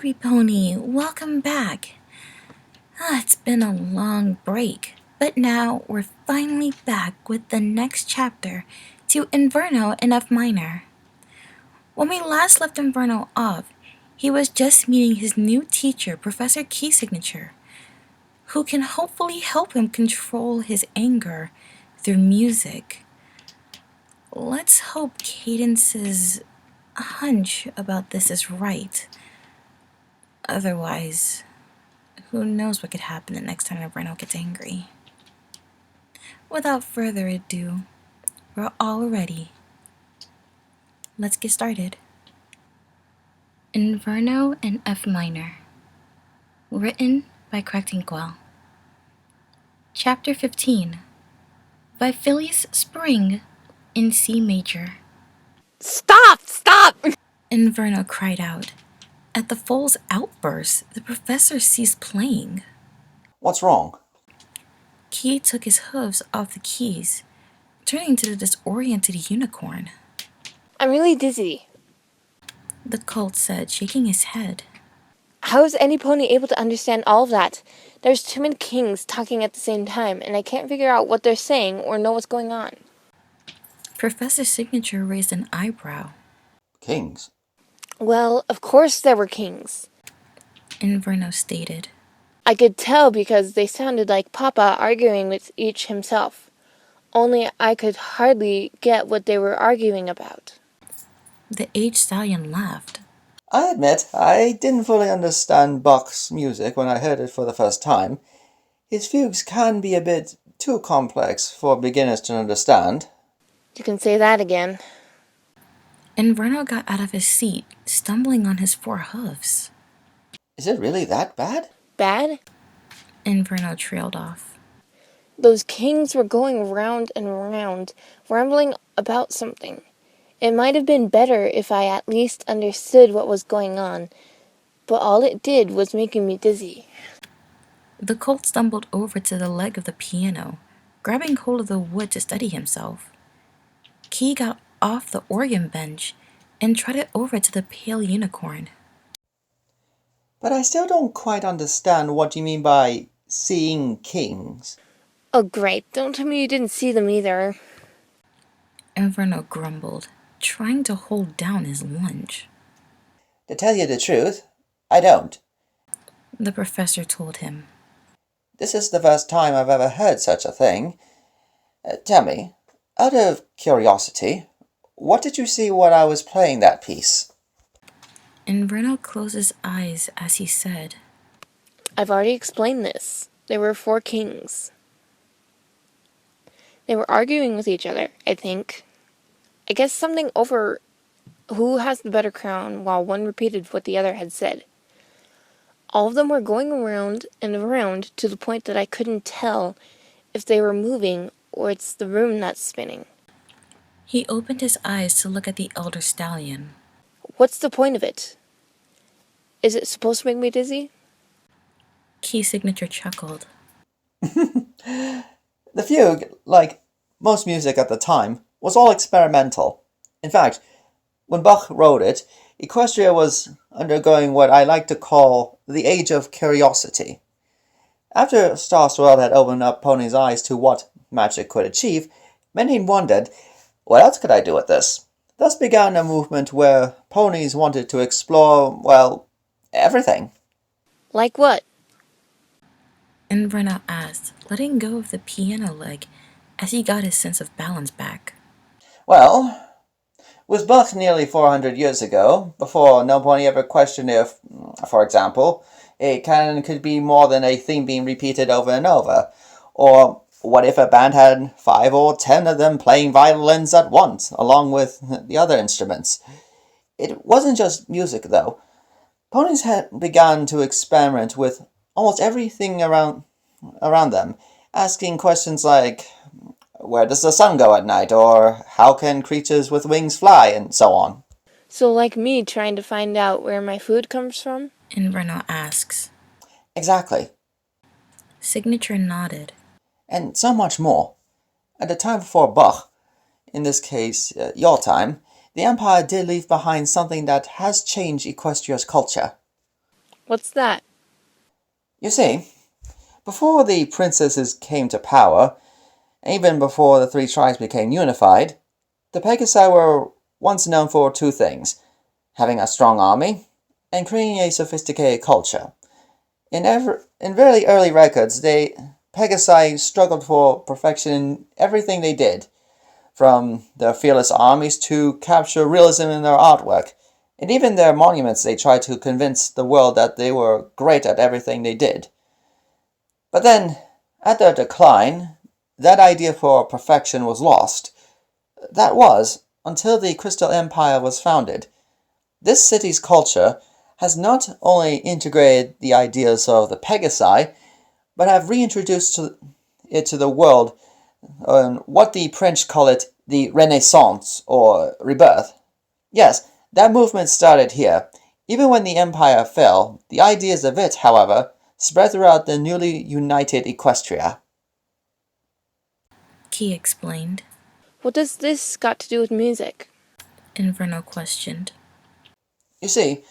Hungry Pony, welcome back. It's been a long break, but now we're finally back with the next chapter to Inverno in F minor. When we last left Inverno off, he was just meeting his new teacher, Professor Key Signature, who can hopefully help him control his anger through music. Let's hope Cadence's hunch about this is right. Otherwise, who knows what could happen the next time Inverno gets angry. Without further ado, we're all ready. Let's get started. Inverno in F minor. Written by Cracktinquel. Chapter 15. By Phyllis Spring in C major. Stop! Inverno cried out. At the foal's outburst, the professor ceased playing. What's wrong? Key took his hooves off the keys, turning to the disoriented unicorn. I'm really dizzy. The colt said, shaking his head. How is any pony able to understand all of that? There's too many kings talking at the same time, and I can't figure out what they're saying or know what's going on. Professor Signature raised an eyebrow. Kings? Well, of course there were kings. Inverno stated. I could tell because they sounded like Papa arguing with each himself. Only I could hardly get what they were arguing about. The aged stallion laughed. I admit, I didn't fully understand Bach's music when I heard it for the first time. His fugues can be a bit too complex for beginners to understand. You can say that again. Inverno got out of his seat, stumbling on his four hooves. Is it really that bad? Bad? Inverno trailed off. Those kings were going round and round, rambling about something. It might have been better if I at least understood what was going on, but all it did was making me dizzy. The colt stumbled over to the leg of the piano, grabbing hold of the wood to steady himself. Key got off the organ bench and trotted over to the pale unicorn. But I still don't quite understand what you mean by seeing kings. Oh great, don't tell me you didn't see them either. Inverno grumbled, trying to hold down his lunge. To tell you the truth, I don't. The professor told him. This is the first time I've ever heard such a thing. Tell me, out of curiosity, what did you see when I was playing that piece? Inverno closed his eyes as he said, I've already explained this. There were 4 kings. They were arguing with each other, I think. I guess something over who has the better crown, while one repeated what the other had said. All of them were going around and around to the point that I couldn't tell if they were moving or it's the room that's spinning. He opened his eyes to look at the elder stallion. What's the point of it? Is it supposed to make me dizzy? Key Signature chuckled. The fugue, like most music at the time, was all experimental. In fact, when Bach wrote it, Equestria was undergoing what I like to call the age of curiosity. After Star's World had opened up ponies' eyes to what magic could achieve, many wondered, what else could I do with this? Thus began a movement where ponies wanted to explore, well, everything. Like what? Inverno asked, letting go of the piano leg as he got his sense of balance back. Well, with Bach nearly 400 years ago, before no pony ever questioned if, for example, a canon could be more than a theme being repeated over and over, or what if a band had 5 or 10 of them playing violins at once, along with the other instruments? It wasn't just music, though. Ponies had begun to experiment with almost everything around them, asking questions like, where does the sun go at night, or how can creatures with wings fly, and so on. So like me trying to find out where my food comes from? Inverno asks. Exactly. Signature nodded. And so much more. At the time before Bach, in this case, your time, the Empire did leave behind something that has changed Equestria's culture. What's that? You see, before the princesses came to power, even before the three tribes became unified, the Pegasi were once known for two things: having a strong army and creating a sophisticated culture. In very early records, Pegasi struggled for perfection in everything they did, from their fearless armies to capture realism in their artwork. And even their monuments, they tried to convince the world that they were great at everything they did. But then, at their decline, that idea for perfection was lost. That was, until the Crystal Empire was founded. This city's culture has not only integrated the ideas of the Pegasi, but have reintroduced it to the world what the French call it the Renaissance, or rebirth. Yes, that movement started here. Even when the empire fell, the ideas of it, however, spread throughout the newly united Equestria. Key explained. What does this got to do with music? Inverno questioned. You see,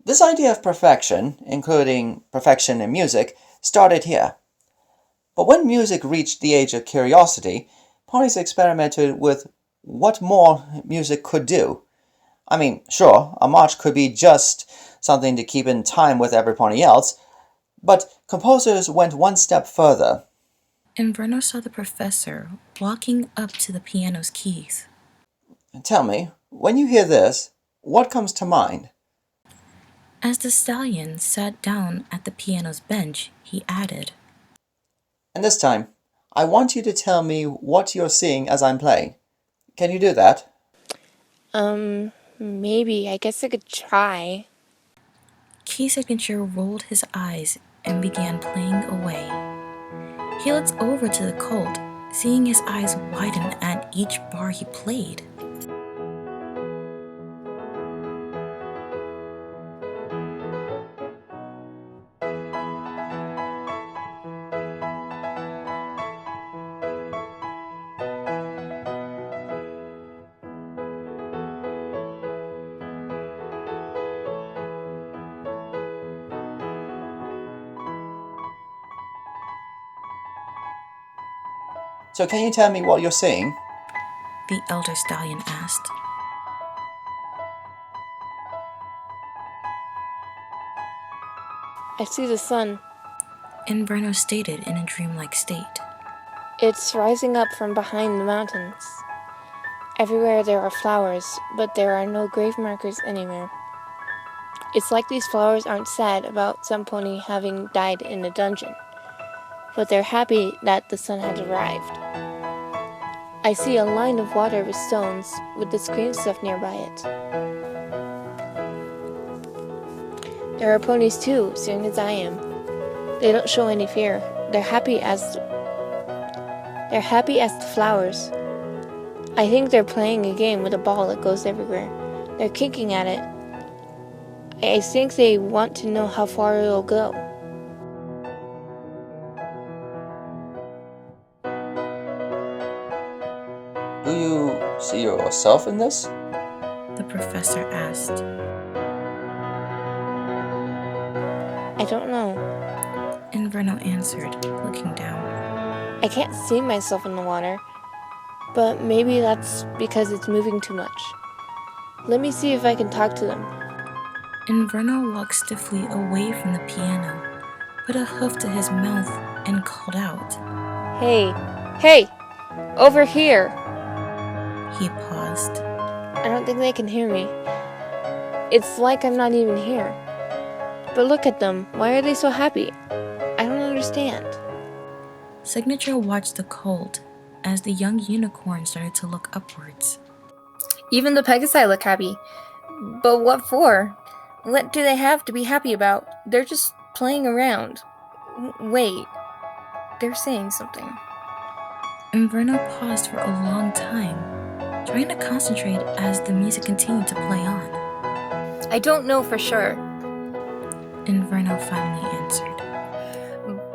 this idea of perfection, including perfection in music, started here. But when music reached the age of curiosity, ponies experimented with what more music could do. I mean, sure, a march could be just something to keep in time with everybody else, but composers went one step further. Inverno saw the professor walking up to the piano's keys. Tell me, when you hear this, what comes to mind? As the stallion sat down at the piano's bench, he added, And this time, I want you to tell me what you're seeing as I'm playing. Can you do that? Maybe. I guess I could try. Key Signature rolled his eyes and began playing away. He looked over to the colt, seeing his eyes widen at each bar he played. So can you tell me what you're seeing? The elder stallion asked. I see the sun. Inverno stated in a dreamlike state. It's rising up from behind the mountains. Everywhere there are flowers, but there are no grave markers anywhere. It's like these flowers aren't sad about some pony having died in a dungeon, but they're happy that the sun has arrived. I see a line of water with stones with the screen stuff nearby it. There are ponies too, same as I am. They don't show any fear. They're happy as the flowers. I think they're playing a game with a ball that goes everywhere. They're kicking at it. I think they want to know how far it'll go. Do you see yourself in this? The professor asked. I don't know. Inverno answered, looking down. I can't see myself in the water, but maybe that's because it's moving too much. Let me see if I can talk to them. Inverno walked stiffly away from the piano, put a hoof to his mouth, and called out. Hey, over here! He paused. I don't think they can hear me. It's like I'm not even here. But look at them. Why are they so happy? I don't understand. Signature watched the colt as the young unicorn started to look upwards. Even the Pegasi look happy. But what for? What do they have to be happy about? They're just playing around. Wait. They're saying something. Inverno paused for a long time, trying to concentrate as the music continued to play on. I don't know for sure. Inverno finally answered.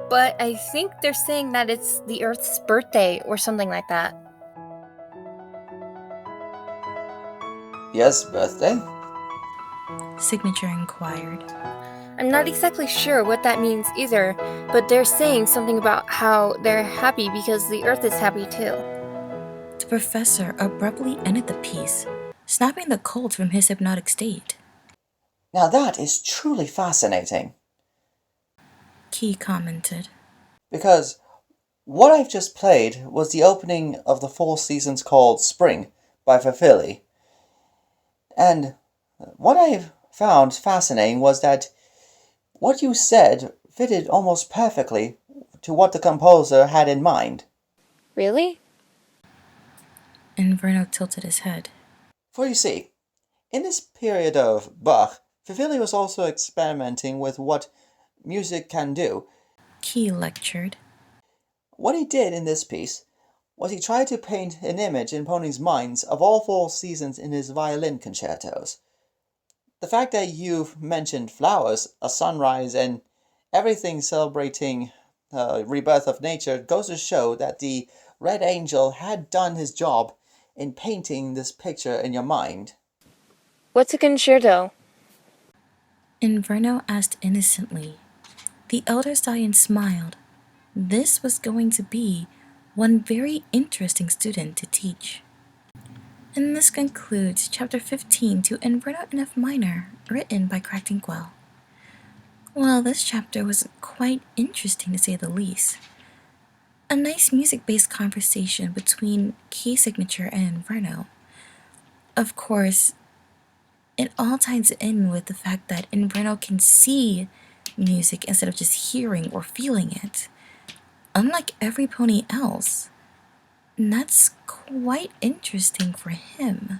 But I think they're saying that it's the Earth's birthday or something like that. Yes, birthday? Signature inquired. I'm not exactly sure what that means either, but they're saying something about how they're happy because the Earth is happy too. The professor abruptly ended the piece, snapping the colt from his hypnotic state. Now that is truly fascinating, Key commented. because what I've just played was the opening of the 4 seasons called Spring by Fafili. And what I found fascinating was that what you said fitted almost perfectly to what the composer had in mind. Really? Inverno tilted his head. For you see, in this period of Bach, Fafili was also experimenting with what music can do. Key lectured. What he did in this piece was he tried to paint an image in ponies' minds of all 4 seasons in his violin concertos. The fact that you've mentioned flowers, a sunrise, and everything celebrating rebirth of nature goes to show that the Red Angel had done his job in painting this picture in your mind. What's a concerto? Inverno asked innocently. The elder scion smiled. This was going to be one very interesting student to teach. And this concludes Chapter 15 to Inverno in F minor, written by Cracked Inkwell. Well, this chapter was quite interesting to say the least. A nice music-based conversation between Key Signature and Inverno. Of course, it all ties in with the fact that Inverno can see music instead of just hearing or feeling it, unlike every pony else. And that's quite interesting for him.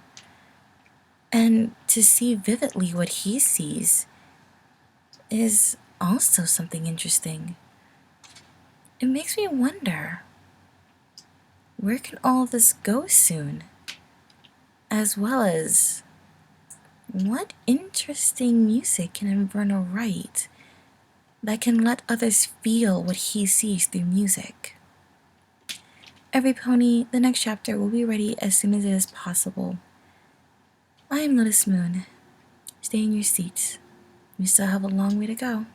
And to see vividly what he sees is also something interesting. It makes me wonder, where can all this go soon? As well as, what interesting music can Inverno write that can let others feel what he sees through music? Every pony, the next chapter will be ready as soon as it is possible. I am Lotus Moon. Stay in your seats. We still have a long way to go.